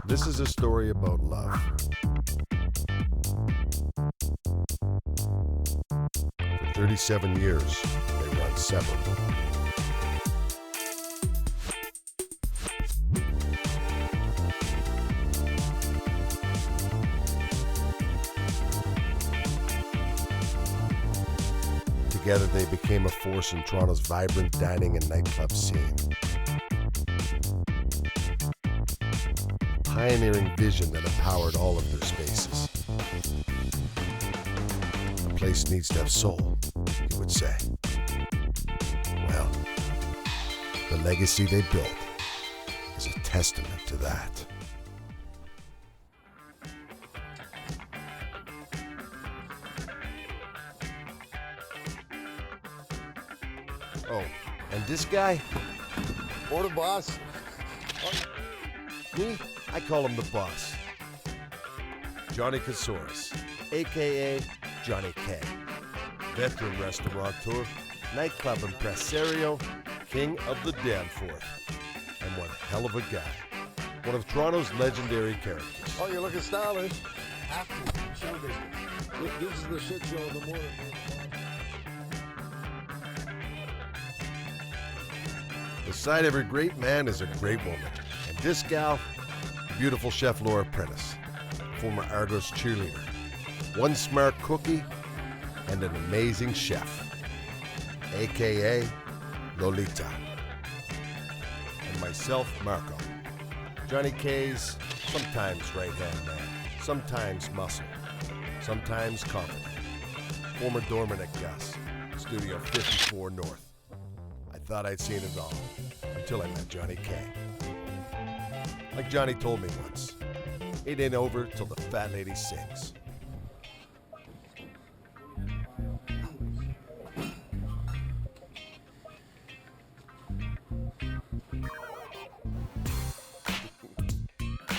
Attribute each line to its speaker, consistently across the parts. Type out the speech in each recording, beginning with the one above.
Speaker 1: This is a story about love. For 37 years, they were inseparable. Together, they became a force in Toronto's vibrant dining and nightclub scene. Pioneering vision that empowered all of their spaces. A place needs to have soul, you would say. Well, the legacy they built is a testament to that. Oh, and this guy?
Speaker 2: Or the boss.
Speaker 1: Me? I call him the boss. Johnny Casares, AKA Johnny K. Veteran restaurateur, nightclub impresario, king of the Danforth. And one hell of a guy. One of Toronto's legendary characters.
Speaker 2: Oh, you're looking stylish. After show business. This is the shit show in the morning.
Speaker 1: Beside every great man is a great woman. And this gal, beautiful Chef Laura Prentice, former Argos cheerleader, one smart cookie, and an amazing chef, AKA Lolita. And myself, Marco, Johnny K's sometimes right-hand man, sometimes muscle, sometimes confident. Former doorman at Gus, Studio 54 North. I thought I'd seen it all, until I met Johnny K. Like Johnny told me once, it ain't over till the fat lady sings.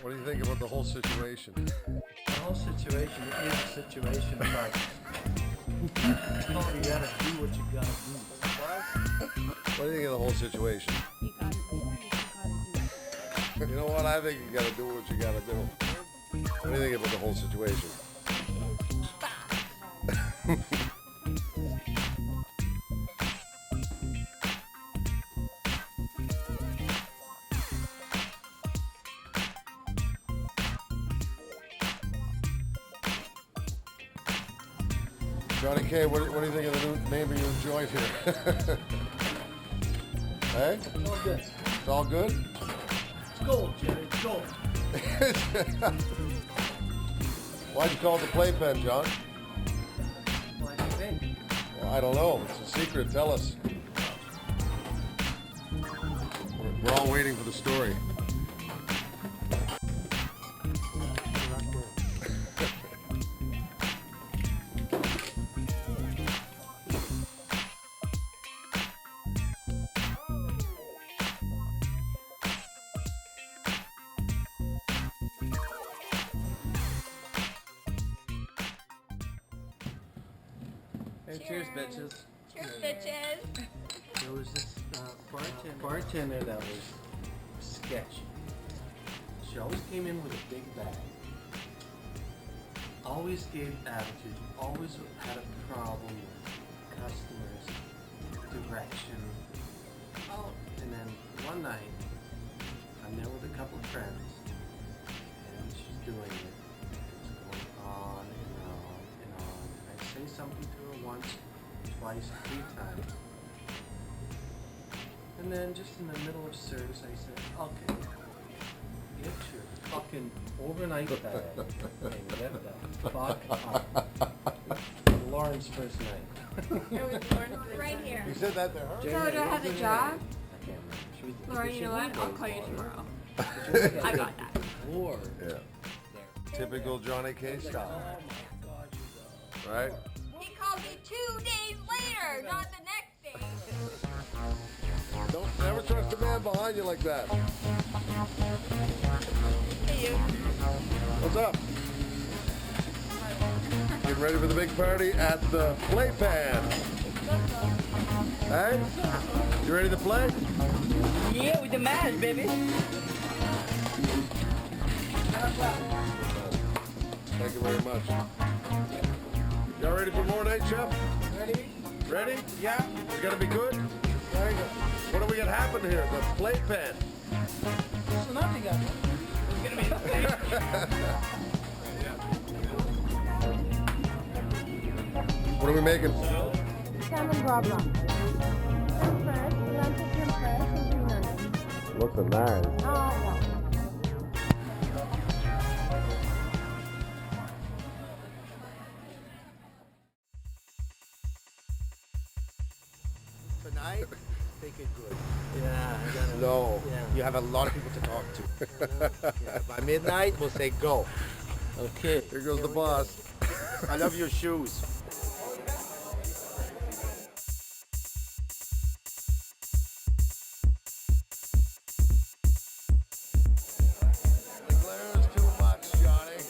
Speaker 2: What do you think about the whole situation?
Speaker 3: The whole situation is a situation, but you gotta do what you gotta do.
Speaker 2: What do you think of the whole situation?
Speaker 4: You gotta do what you gotta do.
Speaker 2: You know what? I think you gotta do what you gotta do. What do you think about the whole situation? Johnny K, what do you think of the new name of your joint here? Hey?
Speaker 3: It's all good.
Speaker 2: It's all good?
Speaker 3: It's gold, Jerry. It's gold.
Speaker 2: Why'd you call it the Playpen, John?
Speaker 3: What do you think?
Speaker 2: Well, I don't know. It's a secret. Tell us. We're all waiting for the story.
Speaker 3: Hey, cheers, bitches.
Speaker 4: Cheers, bitches.
Speaker 3: There was this bartender that was sketchy. She always came in with a big bag. Always gave attitude. Always had a problem with customers, direction. Oh, and then one night, I'm there with a couple of friends, and she's doing it. It's going on and on and on. I say something to her once, twice, 3 times. And then just in the middle of service, I said, okay, get your fucking overnight bag and get the fuck up. Lauren's first night.
Speaker 4: It was Lauren right here.
Speaker 2: You said that to her?
Speaker 4: So do I have the job?
Speaker 3: I can't remember. She was,
Speaker 4: Lauren,
Speaker 3: she
Speaker 4: you know
Speaker 3: was
Speaker 4: what? I'll
Speaker 3: going
Speaker 4: call you
Speaker 3: for
Speaker 4: tomorrow.
Speaker 3: it.
Speaker 4: I got that.
Speaker 3: Floor.
Speaker 2: Yeah. Typical Johnny K style.
Speaker 3: Oh my God, you
Speaker 2: Right?
Speaker 4: He called me 2 days later, not the next day.
Speaker 2: Don't never trust a man behind you like that.
Speaker 4: Hey, you.
Speaker 2: What's up? Your Getting ready for the big party at the Playpen. Hey? You ready to play?
Speaker 5: Yeah, with the mash, baby.
Speaker 2: Thank you very much. Y'all ready for more night, Chef?
Speaker 3: Ready?
Speaker 2: Ready?
Speaker 3: Yeah.
Speaker 2: It's gonna be good?
Speaker 3: Very good.
Speaker 2: What do we got happening here? The Playpen.
Speaker 3: So nothing got it's gonna be
Speaker 2: What are we making?
Speaker 6: Salmon grabla. Tempered, lentil tempered, and green onion.
Speaker 2: Looks nice.
Speaker 6: Oh, yeah.
Speaker 7: Tonight, take it good.
Speaker 3: Yeah, I got it.
Speaker 2: No.
Speaker 3: Yeah.
Speaker 7: You have a lot of people to talk to. Yeah, by midnight, we'll say go.
Speaker 3: Okay.
Speaker 2: Here goes the boss.
Speaker 7: I love your shoes.
Speaker 2: The glare is too much, Johnny.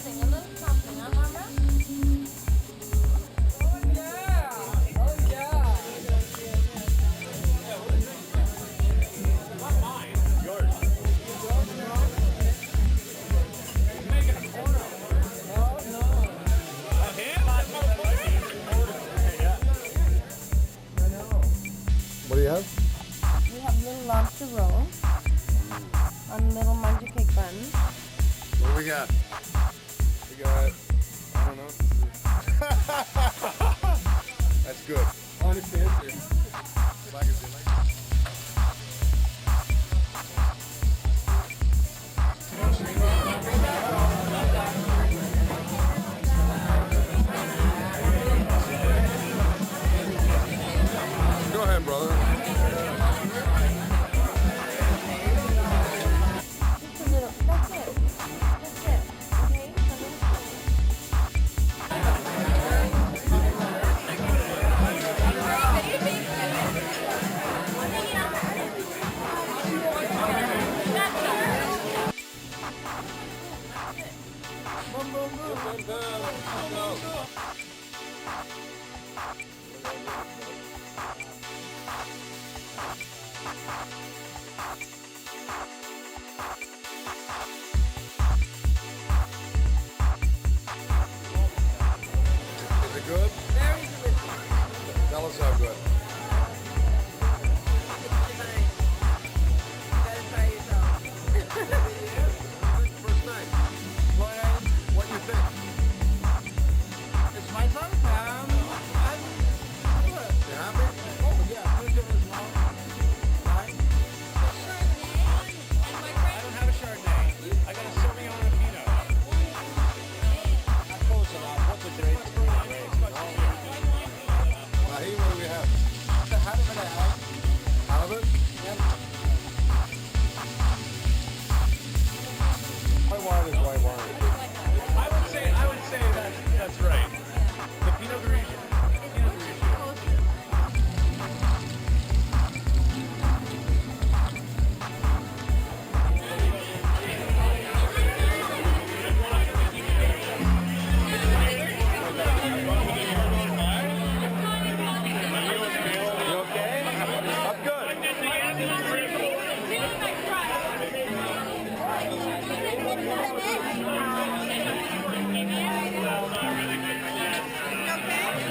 Speaker 6: A little something, huh, Mama?
Speaker 2: What do you have?
Speaker 6: We have little lobster roll on little mango cake buns.
Speaker 2: What do we got? We got, I don't know. That's good. Like it, like it. Go ahead, brother.
Speaker 6: Just a little, that's it. That's it. Okay? A little
Speaker 2: Is it good?
Speaker 5: Very delicious.
Speaker 2: Tell us how good.
Speaker 5: You gotta try yourself.
Speaker 2: First night. What you think?
Speaker 3: It's my turn. I'm good.
Speaker 2: You happy?
Speaker 3: Oh, yeah. Who's doing this now? Right? I don't have a Chardonnay. I got a Sauvignon and a Pinot. Not close enough. What's a great?
Speaker 2: Mahi, what do we have?
Speaker 3: The halibut I have.
Speaker 2: Halibut?
Speaker 3: Yep.
Speaker 2: White wine is white wine.
Speaker 8: I would say that's right. The Pinot Grigio. Pinot Grigio.
Speaker 2: You okay? I'm good.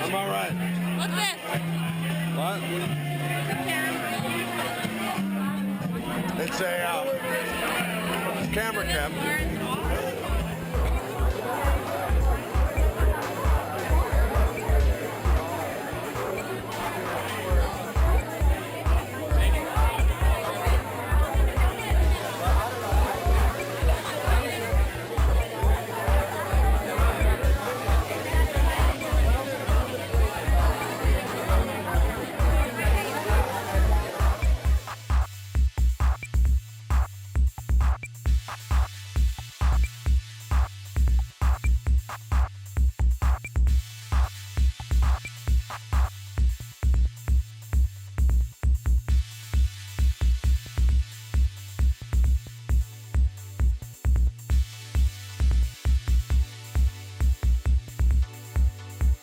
Speaker 2: I'm all right.
Speaker 4: What's this?
Speaker 2: What? It's a camera cam.